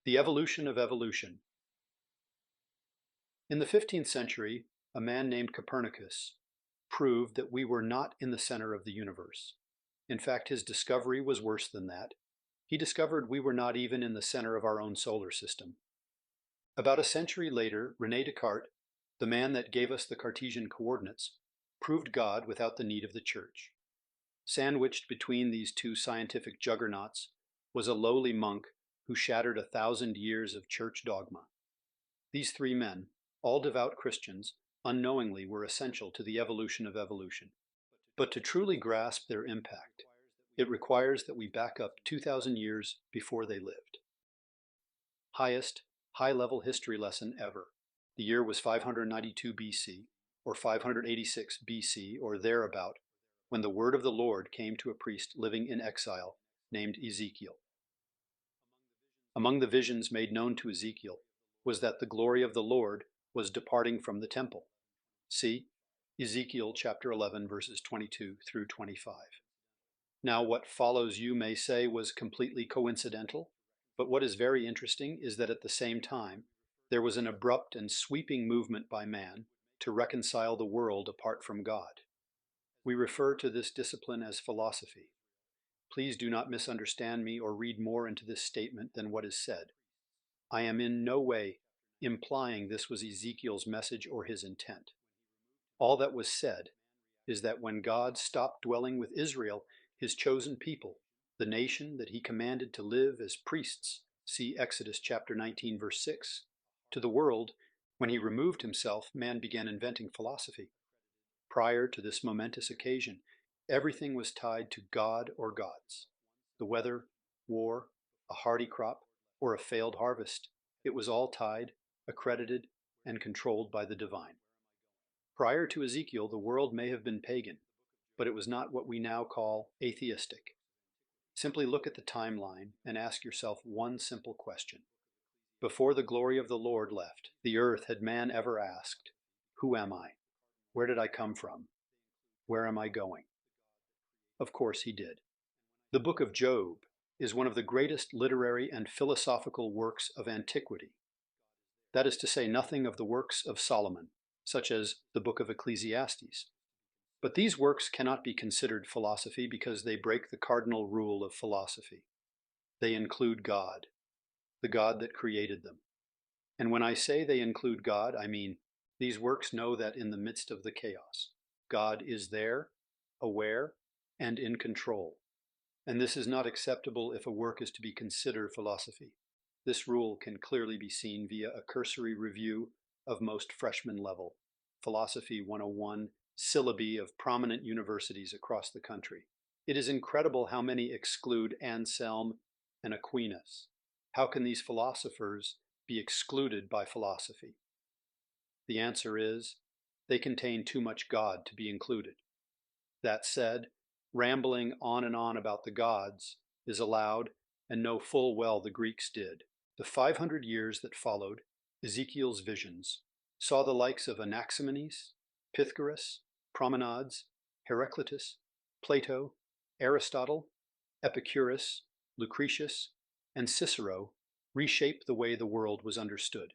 The evolution of evolution. In the 15th century, a man named Copernicus proved that we were not in the center of the universe. In fact, his discovery was worse than that. He discovered we were not even in the center of our own solar system. About a century later, Rene Descartes, the man that gave us the Cartesian coordinates, proved God without the need of the church. Sandwiched between these two scientific juggernauts was a lowly monk who shattered 1,000 years of church dogma. These three men, all devout Christians, unknowingly were essential to the evolution of evolution. But to truly grasp their impact, it requires that we back up 2,000 years before they lived. Highest high-level history lesson ever. The year was 592 BC, or 586 BC, or thereabout, when the word of the Lord came to a priest living in exile named Ezekiel. Among the visions made known to Ezekiel was that the glory of the Lord was departing from the temple. See Ezekiel chapter 11, verses 22 through 25. Now, what follows, you may say, was completely coincidental, but what is very interesting is that at the same time, there was an abrupt and sweeping movement by man to reconcile the world apart from God. We refer to this discipline as philosophy. Please do not misunderstand me or read more into this statement than what is said. I am in no way implying this was Ezekiel's message or his intent. All that was said is that when God stopped dwelling with Israel, his chosen people, the nation that he commanded to live as priests, see Exodus chapter 19, verse 6, to the world, when he removed himself, man began inventing philosophy. Prior to this momentous occasion, everything was tied to God or gods. The weather, war, a hardy crop, or a failed harvest, it was all tied, accredited, and controlled by the divine. Prior to Ezekiel, the world may have been pagan, but it was not what we now call atheistic. Simply look at the timeline and ask yourself one simple question. Before the glory of the Lord left the earth, had man ever asked, "Who am I? Where did I come from? Where am I going?" Of course he did. The book of Job is one of the greatest literary and philosophical works of antiquity. That is to say nothing of the works of Solomon, such as the book of Ecclesiastes. But these works cannot be considered philosophy because they break the cardinal rule of philosophy. They include God, the God that created them. And when I say they include God, I mean these works know that in the midst of the chaos, God is there, aware, and in control. And this is not acceptable if a work is to be considered philosophy. This rule can clearly be seen via a cursory review of most freshman level Philosophy 101 syllabi of prominent universities across the country. It is incredible how many exclude Anselm and Aquinas. How can these philosophers be excluded by philosophy? The answer is, they contain too much God to be included. That said, rambling on and on about the gods is allowed, and know full well the Greeks did. The 500 years that followed Ezekiel's visions saw the likes of Anaximenes, Pythagoras, Promenades, Heraclitus, Plato, Aristotle, Epicurus, Lucretius, and Cicero reshape the way the world was understood.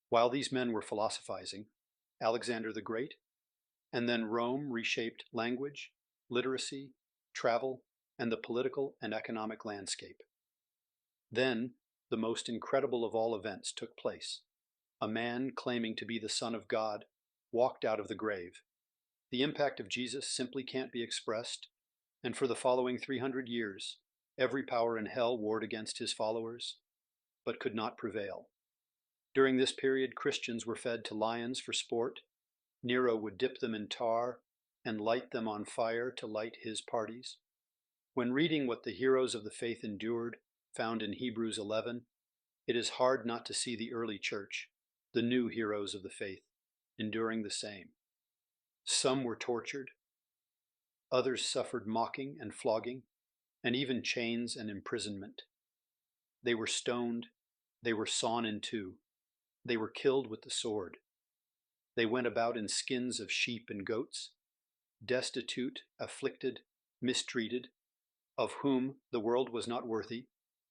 While these men were philosophizing, Alexander the Great, and then Rome reshaped language, literacy, travel, and the political and economic landscape. Then, the most incredible of all events took place. A man claiming to be the Son of God walked out of the grave. The impact of Jesus simply can't be expressed, and for the following 300 years, every power in hell warred against his followers, but could not prevail. During this period, Christians were fed to lions for sport. Nero would dip them in tar and light them on fire to light his parties. When reading what the heroes of the faith endured, found in Hebrews 11, it is hard not to see the early church, the new heroes of the faith, enduring the same. Some were tortured, others suffered mocking and flogging, and even chains and imprisonment. They were stoned, they were sawn in two, they were killed with the sword. They went about in skins of sheep and goats, destitute, afflicted, mistreated, of whom the world was not worthy,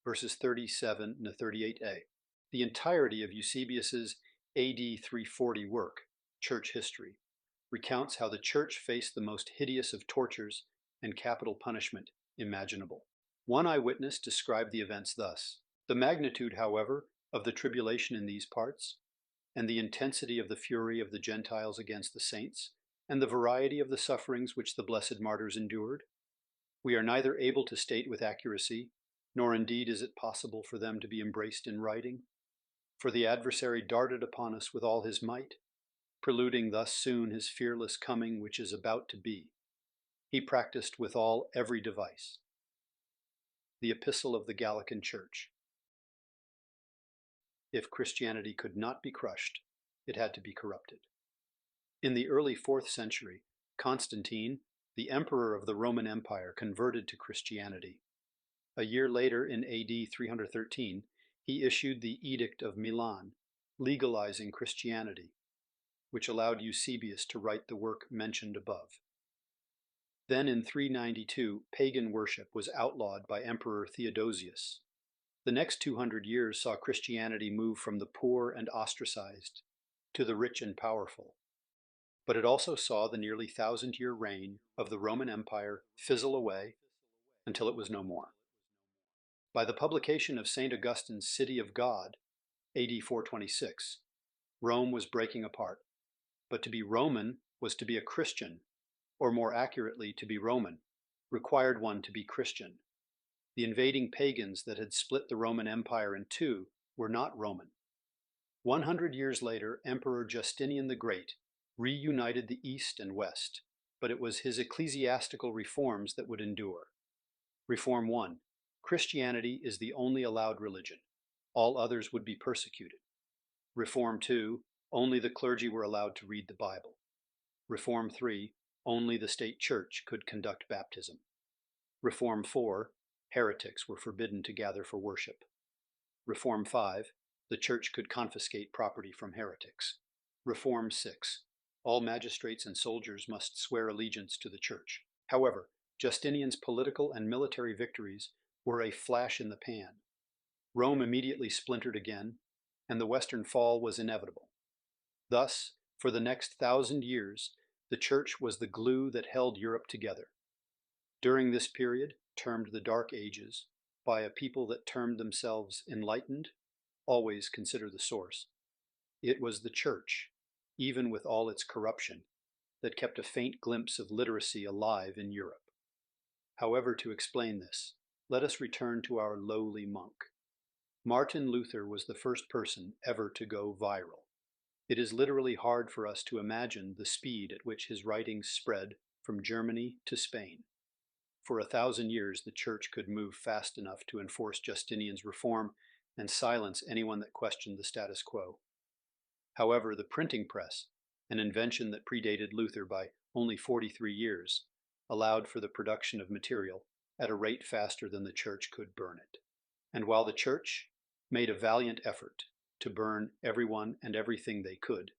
verses 37 to 38a. The entirety of Eusebius's AD 340 work, Church History, recounts how the Church faced the most hideous of tortures and capital punishment imaginable. One eyewitness described the events thus: "The magnitude, however, of the tribulation in these parts, and the intensity of the fury of the Gentiles against the saints, and the variety of the sufferings which the blessed martyrs endured, we are neither able to state with accuracy, nor indeed is it possible for them to be embraced in writing. For the adversary darted upon us with all his might, preluding thus soon his fearless coming which is about to be. He practiced withal every device." The Epistle of the Gallican Church. If Christianity could not be crushed, it had to be corrupted. In the early 4th century, Constantine, the emperor of the Roman Empire, converted to Christianity. A year later, in AD 313, he issued the Edict of Milan, legalizing Christianity, which allowed Eusebius to write the work mentioned above. Then in 392, pagan worship was outlawed by Emperor Theodosius. The next 200 years saw Christianity move from the poor and ostracized to the rich and powerful. But it also saw the nearly 1,000-year reign of the Roman Empire fizzle away until it was no more. By the publication of St. Augustine's City of God, AD 426, Rome was breaking apart. But to be Roman was to be a Christian, or more accurately, to be Roman, required one to be Christian. The invading pagans that had split the Roman Empire in two were not Roman. 100 years later, Emperor Justinian the Great reunited the East and West, but it was his ecclesiastical reforms that would endure. Reform 1. Christianity is the only allowed religion. All others would be persecuted. Reform 2. Only the clergy were allowed to read the Bible. Reform 3. Only the state church could conduct baptism. Reform 4. Heretics were forbidden to gather for worship. Reform 5. The church could confiscate property from heretics. Reform 6. All magistrates and soldiers must swear allegiance to the church. However, Justinian's political and military victories were a flash in the pan. Rome immediately splintered again, and the Western fall was inevitable. Thus, for the next 1,000 years, the church was the glue that held Europe together. During this period, termed the Dark Ages, by a people that termed themselves enlightened, always consider the source, it was the church, even with all its corruption, that kept a faint glimpse of literacy alive in Europe. However, to explain this, let us return to our lowly monk. Martin Luther was the first person ever to go viral. It is literally hard for us to imagine the speed at which his writings spread from Germany to Spain. For 1,000 years, the church could move fast enough to enforce Justinian's reform and silence anyone that questioned the status quo. However, the printing press, an invention that predated Luther by only 43 years, allowed for the production of material at a rate faster than the church could burn it. And while the church made a valiant effort to burn everyone and everything they could,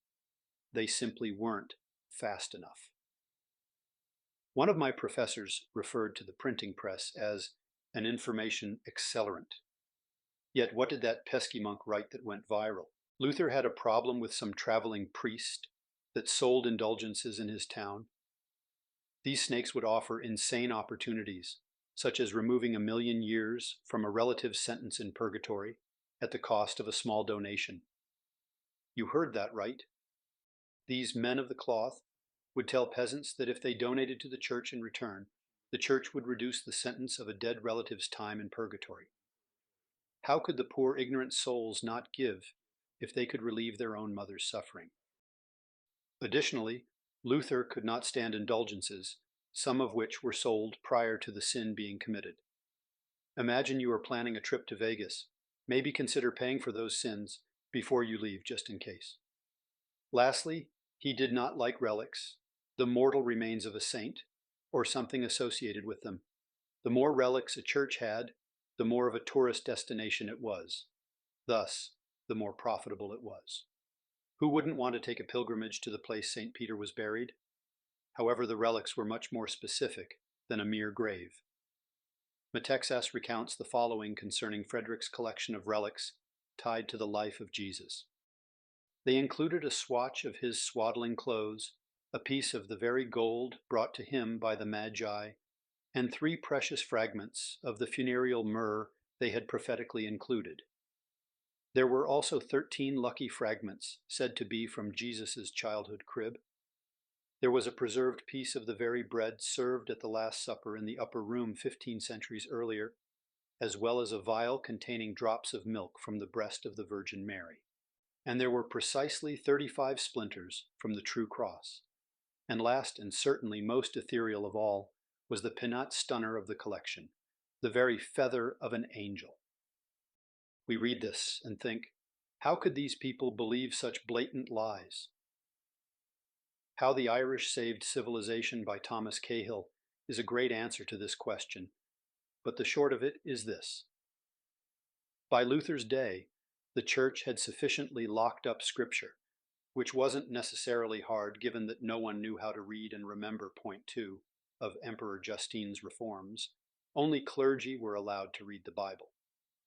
they simply weren't fast enough. One of my professors referred to the printing press as an information accelerant. Yet what did that pesky monk write that went viral? Luther had a problem with some traveling priest that sold indulgences in his town. These snakes would offer insane opportunities, such as removing 1,000,000 years from a relative's sentence in purgatory at the cost of a small donation. You heard that right. These men of the cloth would tell peasants that if they donated to the church in return, the church would reduce the sentence of a dead relative's time in purgatory. How could the poor ignorant souls not give if they could relieve their own mother's suffering? Additionally, Luther could not stand indulgences, some of which were sold prior to the sin being committed. Imagine you are planning a trip to Vegas. Maybe consider paying for those sins before you leave, just in case. Lastly, he did not like relics, the mortal remains of a saint, or something associated with them. The more relics a church had, the more of a tourist destination it was. Thus, the more profitable it was. Who wouldn't want to take a pilgrimage to the place St. Peter was buried? However, the relics were much more specific than a mere grave. Metexas recounts the following concerning Frederick's collection of relics tied to the life of Jesus. They included a swatch of his swaddling clothes, a piece of the very gold brought to him by the Magi, and 3 precious fragments of the funereal myrrh they had prophetically included. There were also 13 lucky fragments said to be from Jesus' childhood crib. There was a preserved piece of the very bread served at the Last Supper in the upper room 15 centuries earlier, as well as a vial containing drops of milk from the breast of the Virgin Mary. And there were precisely 35 splinters from the true cross. And last and certainly most ethereal of all was the pinnate stunner of the collection, the very feather of an angel. We read this and think, how could these people believe such blatant lies? How the Irish Saved Civilization by Thomas Cahill is a great answer to this question, but the short of it is this. By Luther's day, the Church had sufficiently locked up Scripture, which wasn't necessarily hard given that no one knew how to read and remember point 2 of Emperor Justine's reforms. Only clergy were allowed to read the Bible.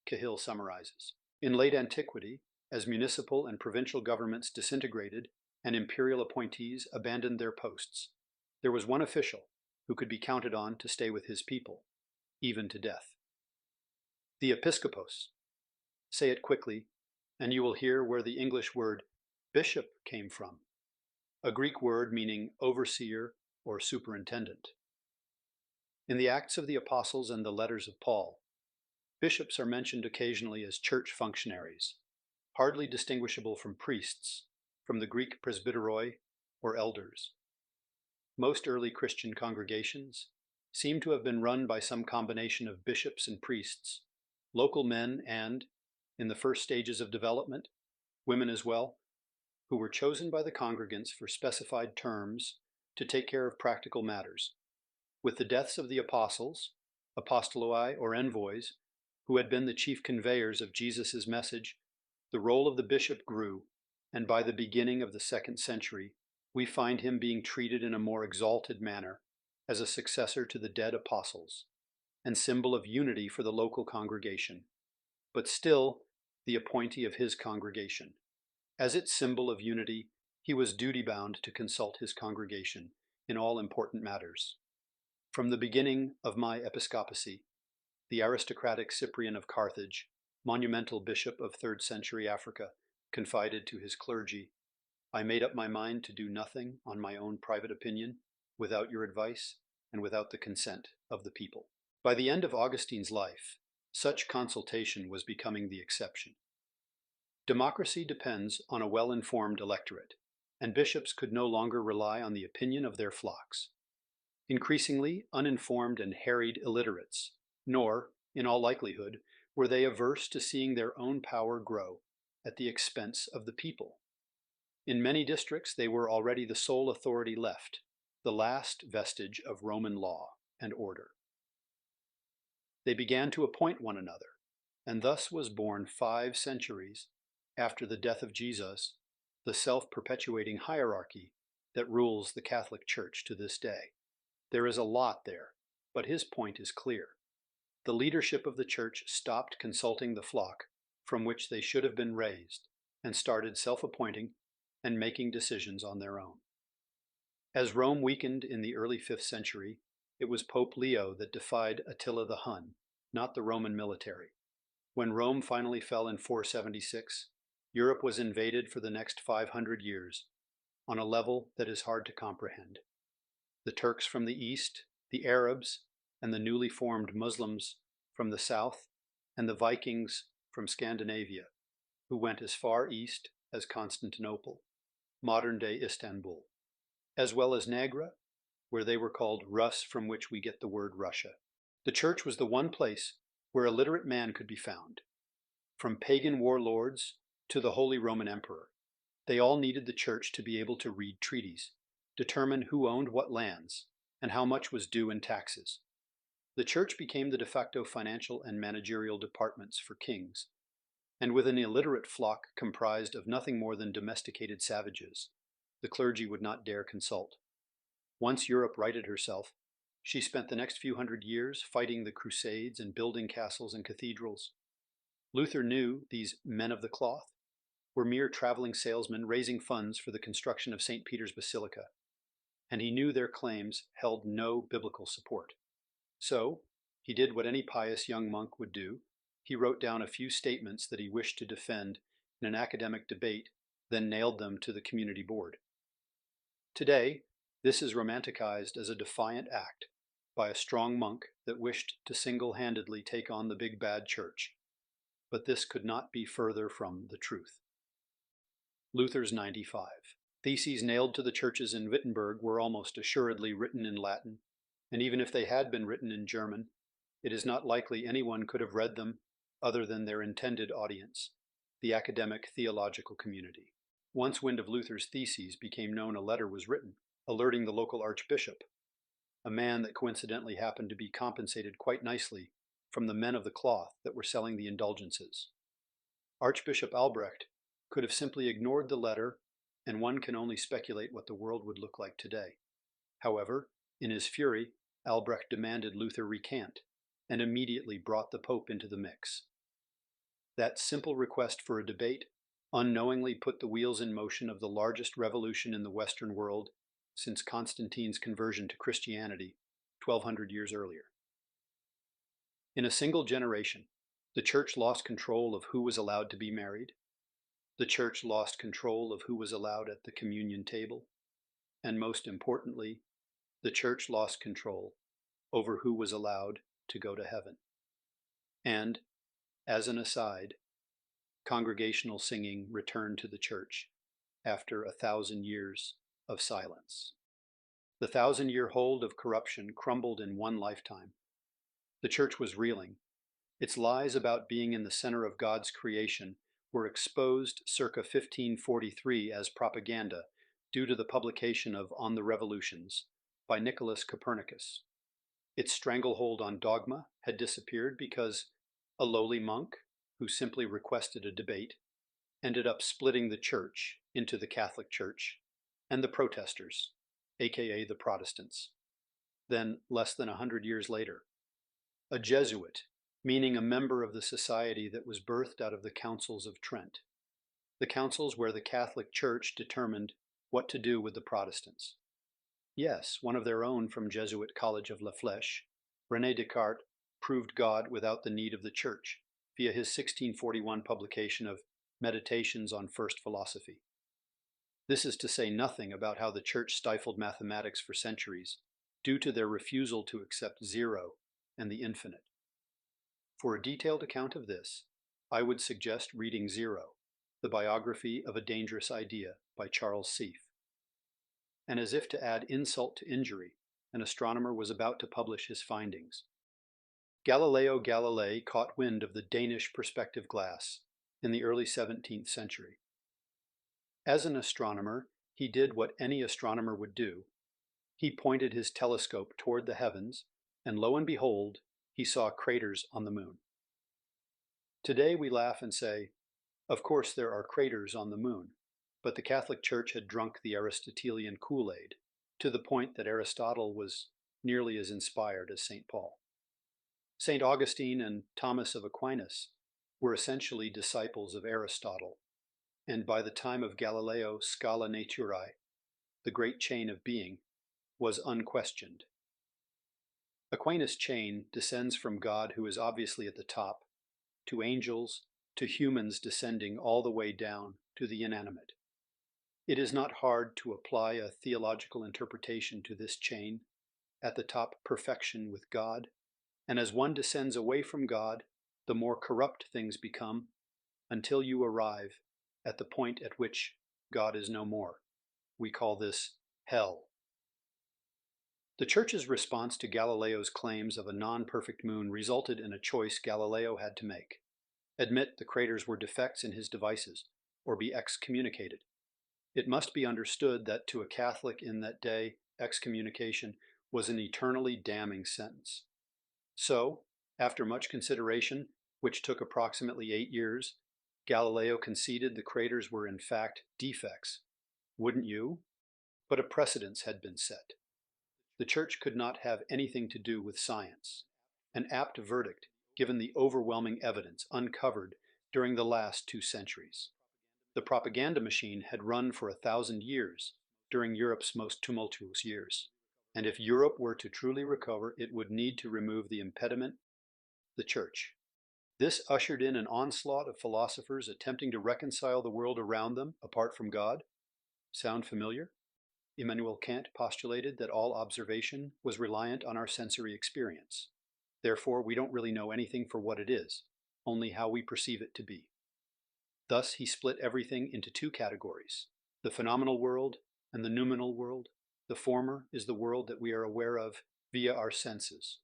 Cahill summarizes. In late antiquity, as municipal and provincial governments disintegrated and imperial appointees abandoned their posts, there was one official who could be counted on to stay with his people, even to death. The episkopos. Say it quickly, and you will hear where the English word bishop came from, a Greek word meaning overseer or superintendent. In the Acts of the Apostles and the letters of Paul, bishops are mentioned occasionally as church functionaries, hardly distinguishable from priests, from the Greek presbyteroi or elders. Most early Christian congregations seem to have been run by some combination of bishops and priests, local men and, in the first stages of development, women as well, who were chosen by the congregants for specified terms to take care of practical matters. With the deaths of the apostles, apostoloi or envoys, who had been the chief conveyors of Jesus' message, the role of the bishop grew, and by the beginning of the 2nd century, we find him being treated in a more exalted manner as a successor to the dead apostles, and symbol of unity for the local congregation, but still the appointee of his congregation. As its symbol of unity, he was duty-bound to consult his congregation in all important matters. From the beginning of my episcopacy, the aristocratic Cyprian of Carthage, monumental bishop of 3rd century Africa, confided to his clergy, I made up my mind to do nothing on my own private opinion, without your advice and without the consent of the people. By the end of Augustine's life, such consultation was becoming the exception. Democracy depends on a well-informed electorate, and bishops could no longer rely on the opinion of their flocks. Increasingly uninformed and harried illiterates, nor, in all likelihood, were they averse to seeing their own power grow at the expense of the people. In many districts they were already the sole authority left, the last vestige of Roman law and order. They began to appoint one another, and thus was born 5 centuries after the death of Jesus, the self-perpetuating hierarchy that rules the Catholic Church to this day. There is a lot there, but his point is clear. The leadership of the Church stopped consulting the flock from which they should have been raised, and started self-appointing and making decisions on their own. As Rome weakened in the early 5th century, it was Pope Leo that defied Attila the Hun, not the Roman military. When Rome finally fell in 476, Europe was invaded for the next 500 years, on a level that is hard to comprehend. The Turks from the east, the Arabs, and the newly formed Muslims from the south, and the Vikings from Scandinavia, who went as far east as Constantinople, modern-day Istanbul, as well as Negra, where they were called Rus, from which we get the word Russia. The Church was the one place where a literate man could be found. From pagan warlords to the Holy Roman Emperor, they all needed the Church to be able to read treaties, determine who owned what lands, and how much was due in taxes. The Church became the de facto financial and managerial departments for kings, and with an illiterate flock comprised of nothing more than domesticated savages, the clergy would not dare consult. Once Europe righted herself, She spent the next few hundred years fighting the Crusades and building castles and cathedrals. Luther knew these men of the cloth were mere traveling salesmen raising funds for the construction of St. Peter's Basilica, and he knew their claims held no biblical support. So, he did what any pious young monk would do. He wrote down a few statements that he wished to defend in an academic debate, then nailed them to the community board. Today, this is romanticized as a defiant act by a strong monk that wished to single-handedly take on the big bad church. But this could not be further from the truth. Luther's 95 theses nailed to the churches in Wittenberg were almost assuredly written in Latin, and even if they had been written in German, it is not likely anyone could have read them other than their intended audience, the academic theological community. Once wind of Luther's theses became known, a letter was written, alerting the local archbishop, a man that coincidentally happened to be compensated quite nicely from the men of the cloth that were selling the indulgences. Archbishop Albrecht could have simply ignored the letter, and one can only speculate what the world would look like today. However, in his fury, Albrecht demanded Luther recant, and immediately brought the Pope into the mix. That simple request for a debate unknowingly put the wheels in motion of the largest revolution in the Western world since Constantine's conversion to Christianity 1200 years earlier. In a single generation, the Church lost control of who was allowed to be married. The Church lost control of who was allowed at the communion table. And most importantly, the Church lost control over who was allowed to go to heaven. And, as an aside, congregational singing returned to the Church after 1,000 years of silence. The 1,000-year hold of corruption crumbled in one lifetime. The Church was reeling. Its lies about being in the center of God's creation were exposed circa 1543 as propaganda due to the publication of On the Revolutions by Nicholas Copernicus. Its stranglehold on dogma had disappeared because a lowly monk, who simply requested a debate, ended up splitting the Church into the Catholic Church and the protesters, aka the Protestants. Then, less than 100 years later, a Jesuit, meaning a member of the society that was birthed out of the Councils of Trent, the councils where the Catholic Church determined what to do with the Protestants. Yes, one of their own from Jesuit College of La Flèche, Rene Descartes proved God without the need of the Church via his 1641 publication of Meditations on First Philosophy. This is to say nothing about how the Church stifled mathematics for centuries due to their refusal to accept zero and the infinite. For a detailed account of this, I would suggest reading Zero, the biography of a dangerous idea by Charles Seif. And as if to add insult to injury, an astronomer was about to publish his findings. Galileo Galilei caught wind of the Danish perspective glass in the early 17th century. As an astronomer, he did what any astronomer would do. He pointed his telescope toward the heavens, and lo and behold, he saw craters on the moon. Today we laugh and say, of course there are craters on the moon, but the Catholic Church had drunk the Aristotelian Kool-Aid to the point that Aristotle was nearly as inspired as St. Paul. St. Augustine and Thomas of Aquinas were essentially disciples of Aristotle, and by the time of Galileo, Scala Naturae, the great chain of being, was unquestioned. Aquinas' chain descends from God, who is obviously at the top, to angels, to humans descending all the way down to the inanimate. It is not hard to apply a theological interpretation to this chain, at the top perfection with God, and as one descends away from God, the more corrupt things become, until you arrive at the point at which God is no more. We call this hell. The Church's response to Galileo's claims of a non-perfect moon resulted in a choice Galileo had to make. Admit the craters were defects in his devices, or be excommunicated. It must be understood that to a Catholic in that day, excommunication was an eternally damning sentence. So, after much consideration, which took approximately 8 years, Galileo conceded the craters were in fact defects. Wouldn't you? But a precedence had been set. The Church could not have anything to do with science. An apt verdict, given the overwhelming evidence uncovered during the last 2 centuries. The propaganda machine had run for 1,000 years during Europe's most tumultuous years. And if Europe were to truly recover, it would need to remove the impediment, the Church. This ushered in an onslaught of philosophers attempting to reconcile the world around them apart from God. Sound familiar? Immanuel Kant postulated that all observation was reliant on our sensory experience. Therefore, we don't really know anything for what it is, only how we perceive it to be. Thus, he split everything into 2 categories, the phenomenal world and the noumenal world. The former is the world that we are aware of via our senses.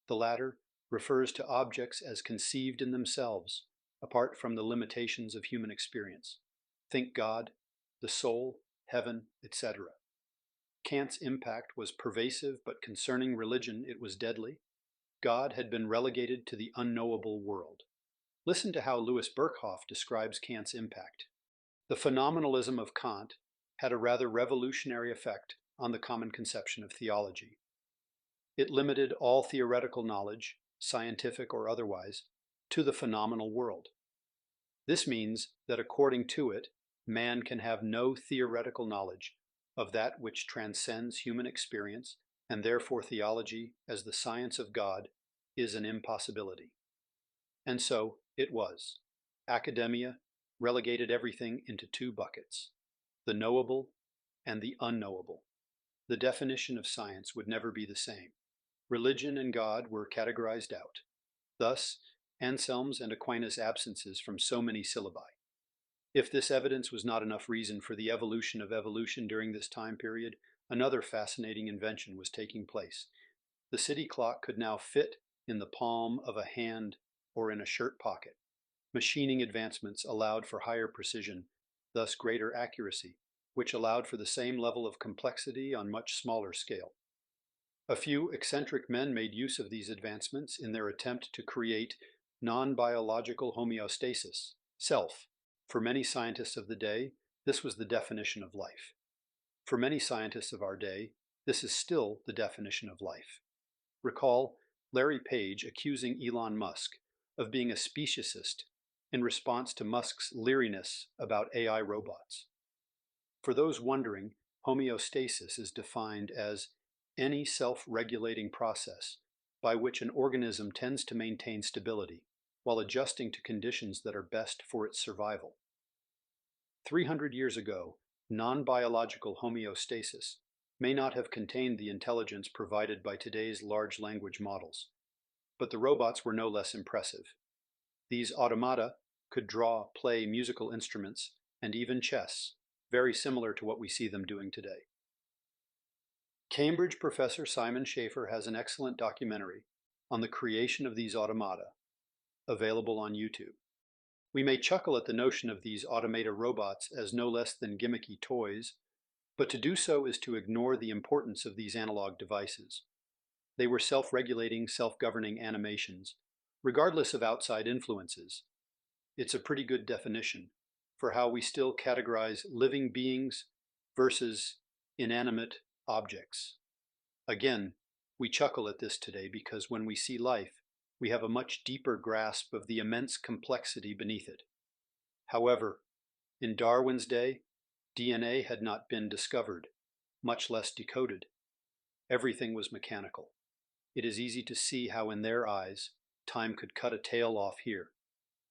The latter refers to objects as conceived in themselves, apart from the limitations of human experience. Think God, the soul, heaven, etc. Kant's impact was pervasive, but concerning religion it was deadly. God had been relegated to the unknowable world. Listen to how Louis Berkhoff describes Kant's impact. The phenomenalism of Kant had a rather revolutionary effect on the common conception of theology. It limited all theoretical knowledge, scientific or otherwise, to the phenomenal world. This means that according to it, man can have no theoretical knowledge of that which transcends human experience, and therefore theology, as the science of God, is an impossibility. And so it was. Academia relegated everything into 2 buckets, the knowable and the unknowable. The definition of science would never be the same. Religion and God were categorized out. Thus, Anselm's and Aquinas' absences from so many syllabi. If this evidence was not enough reason for the evolution of evolution during this time period, another fascinating invention was taking place. The city clock could now fit in the palm of a hand or in a shirt pocket. Machining advancements allowed for higher precision, thus greater accuracy, which allowed for the same level of complexity on much smaller scale. A few eccentric men made use of these advancements in their attempt to create non-biological homeostasis, self. For many scientists of the day, this was the definition of life. For many scientists of our day, this is still the definition of life. Recall Larry Page accusing Elon Musk of being a speciesist in response to Musk's leeriness about AI robots. For those wondering, homeostasis is defined as any self-regulating process by which an organism tends to maintain stability while adjusting to conditions that are best for its survival. 300 years ago, non-biological homeostasis may not have contained the intelligence provided by today's large language models, but the robots were no less impressive. These automata could draw, play musical instruments, and even chess, very similar to what we see them doing today. Cambridge professor Simon Schaefer has an excellent documentary on the creation of these automata, available on YouTube. We may chuckle at the notion of these automata robots as no less than gimmicky toys, but to do so is to ignore the importance of these analog devices. They were self-regulating, self-governing animations, regardless of outside influences. It's a pretty good definition for how we still categorize living beings versus inanimate objects. Again, we chuckle at this today because when we see life, we have a much deeper grasp of the immense complexity beneath it. However, in Darwin's day, DNA had not been discovered, much less decoded. Everything was mechanical. It is easy to see how in their eyes, time could cut a tail off here.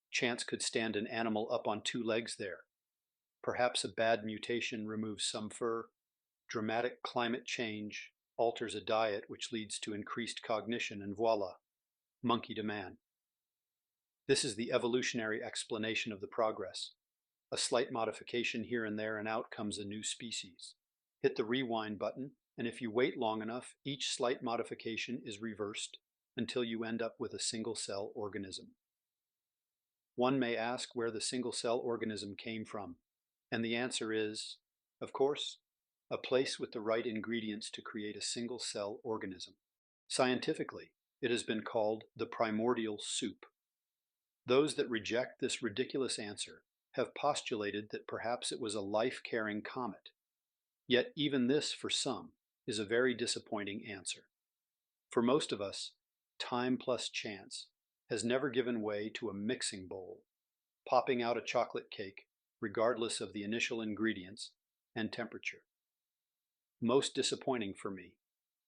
Chance could stand an animal up on 2 legs there. Perhaps a bad mutation removes some fur. Dramatic climate change alters a diet which leads to increased cognition, and voila, monkey to man. This is the evolutionary explanation of the progress. A slight modification here and there, and out comes a new species. Hit the rewind button, and if you wait long enough, each slight modification is reversed until you end up with a single-cell organism. One may ask where the single-cell organism came from, and the answer is, of course, a place with the right ingredients to create a single-cell organism. Scientifically, it has been called the primordial soup. Those that reject this ridiculous answer have postulated that perhaps it was a life-carrying comet. Yet even this, for some, is a very disappointing answer. For most of us, time plus chance has never given way to a mixing bowl, popping out a chocolate cake regardless of the initial ingredients and temperature. Most disappointing for me,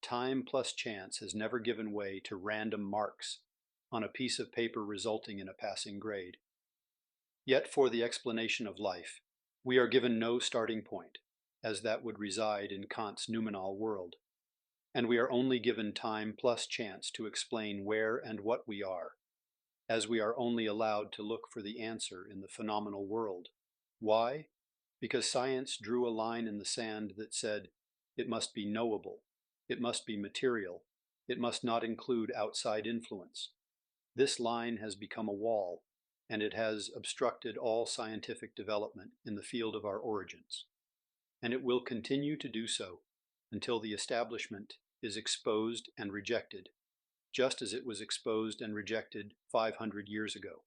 time plus chance has never given way to random marks on a piece of paper resulting in a passing grade. Yet for the explanation of life, we are given no starting point, as that would reside in Kant's noumenal world, and we are only given time plus chance to explain where and what we are, as we are only allowed to look for the answer in the phenomenal world. Why? Because science drew a line in the sand that said, it must be knowable, it must be material, it must not include outside influence. This line has become a wall, and it has obstructed all scientific development in the field of our origins. And it will continue to do so until the establishment is exposed and rejected, just as it was exposed and rejected 500 years ago.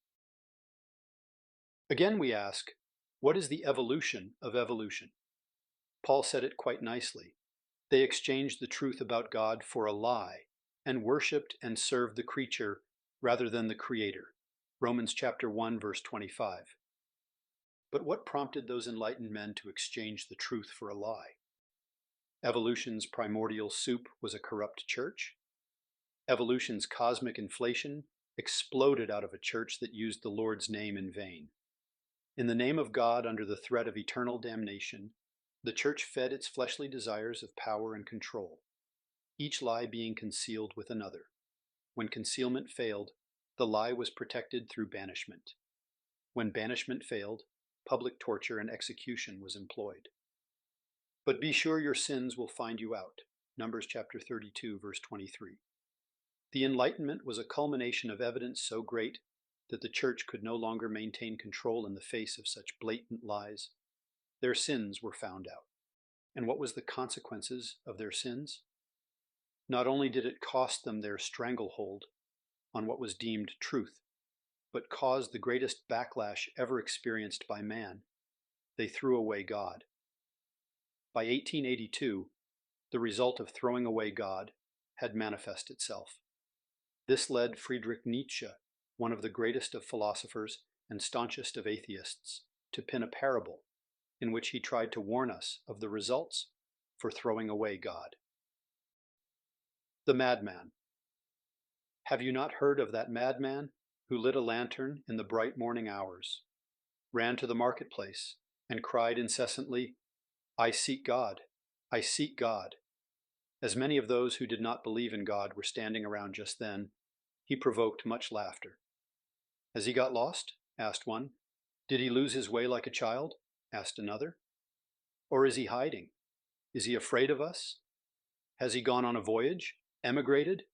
Again we ask, what is the evolution of evolution? Paul said it quite nicely. They exchanged the truth about God for a lie and worshipped and served the creature rather than the Creator. Romans chapter 1, verse 25. But what prompted those enlightened men to exchange the truth for a lie? Evolution's primordial soup was a corrupt church. Evolution's cosmic inflation exploded out of a church that used the Lord's name in vain. In the name of God, under the threat of eternal damnation, the church fed its fleshly desires of power and control, each lie being concealed with another. When concealment failed, the lie was protected through banishment. When banishment failed, public torture and execution was employed. But be sure your sins will find you out. Numbers chapter 32, verse 23. The Enlightenment was a culmination of evidence so great that the church could no longer maintain control in the face of such blatant lies. Their sins were found out. And what was the consequences of their sins? Not only did it cost them their stranglehold on what was deemed truth, but caused the greatest backlash ever experienced by man. They threw away God. By 1882, the result of throwing away God had manifest itself. This led Friedrich Nietzsche, one of the greatest of philosophers and staunchest of atheists, to pen a parable in which he tried to warn us of the results for throwing away God. The madman. Have you not heard of that madman who lit a lantern in the bright morning hours, ran to the marketplace, and cried incessantly, "I seek God, I seek God." As many of those who did not believe in God were standing around just then, he provoked much laughter. Has he got lost? Asked one. Did he lose his way like a child? Asked another. Or is he hiding? Is he afraid of us? Has he gone on a voyage? Emigrated?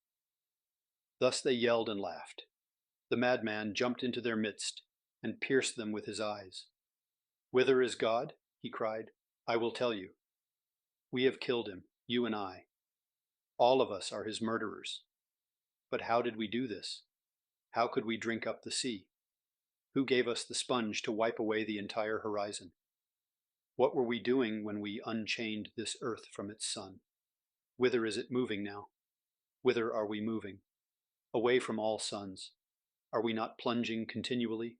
Thus they yelled and laughed. The madman jumped into their midst and pierced them with his eyes. "Whither is God?" he cried. "I will tell you. We have killed him, you and I. All of us are his murderers. But how did we do this? How could we drink up the sea? Who gave us the sponge to wipe away the entire horizon? What were we doing when we unchained this earth from its sun? Whither is it moving now? Whither are we moving? Away from all suns. Are we not plunging continually,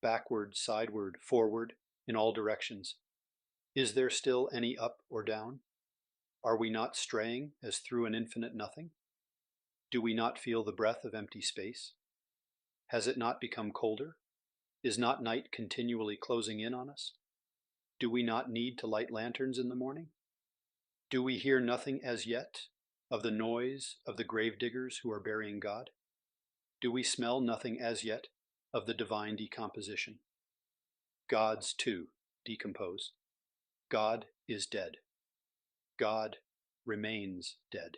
backward, sideward, forward, in all directions? Is there still any up or down? Are we not straying as through an infinite nothing? Do we not feel the breath of empty space? Has it not become colder? Is not night continually closing in on us? Do we not need to light lanterns in the morning? Do we hear nothing as yet of the noise of the gravediggers who are burying God? Do we smell nothing as yet of the divine decomposition? Gods, too, decompose. God is dead. God remains dead.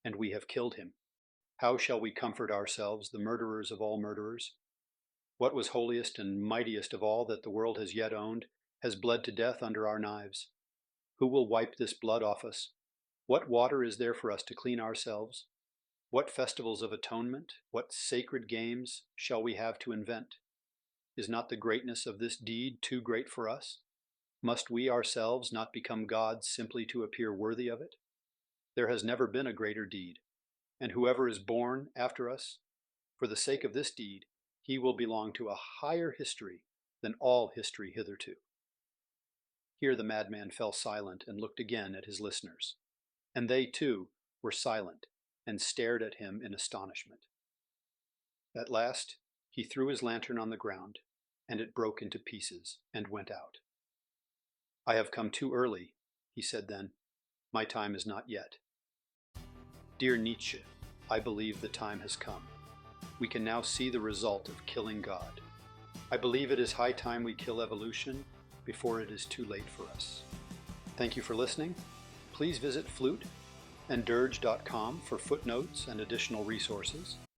And we have killed him. How shall we comfort ourselves, the murderers of all murderers? What was holiest and mightiest of all that the world has yet owned has bled to death under our knives. Who will wipe this blood off us? What water is there for us to clean ourselves? What festivals of atonement, what sacred games shall we have to invent? Is not the greatness of this deed too great for us? Must we ourselves not become gods simply to appear worthy of it? There has never been a greater deed, and whoever is born after us, for the sake of this deed, he will belong to a higher history than all history hitherto. Here the madman fell silent and looked again at his listeners, and they too were silent and stared at him in astonishment. At last he threw his lantern on the ground, and it broke into pieces and went out. "I have come too early," he said then. "My time is not yet." Dear Nietzsche, I believe the time has come. We can now see the result of killing God. I believe it is high time we kill evolution before it is too late for us. Thank you for listening. Please visit flute and dirge.com for footnotes and additional resources.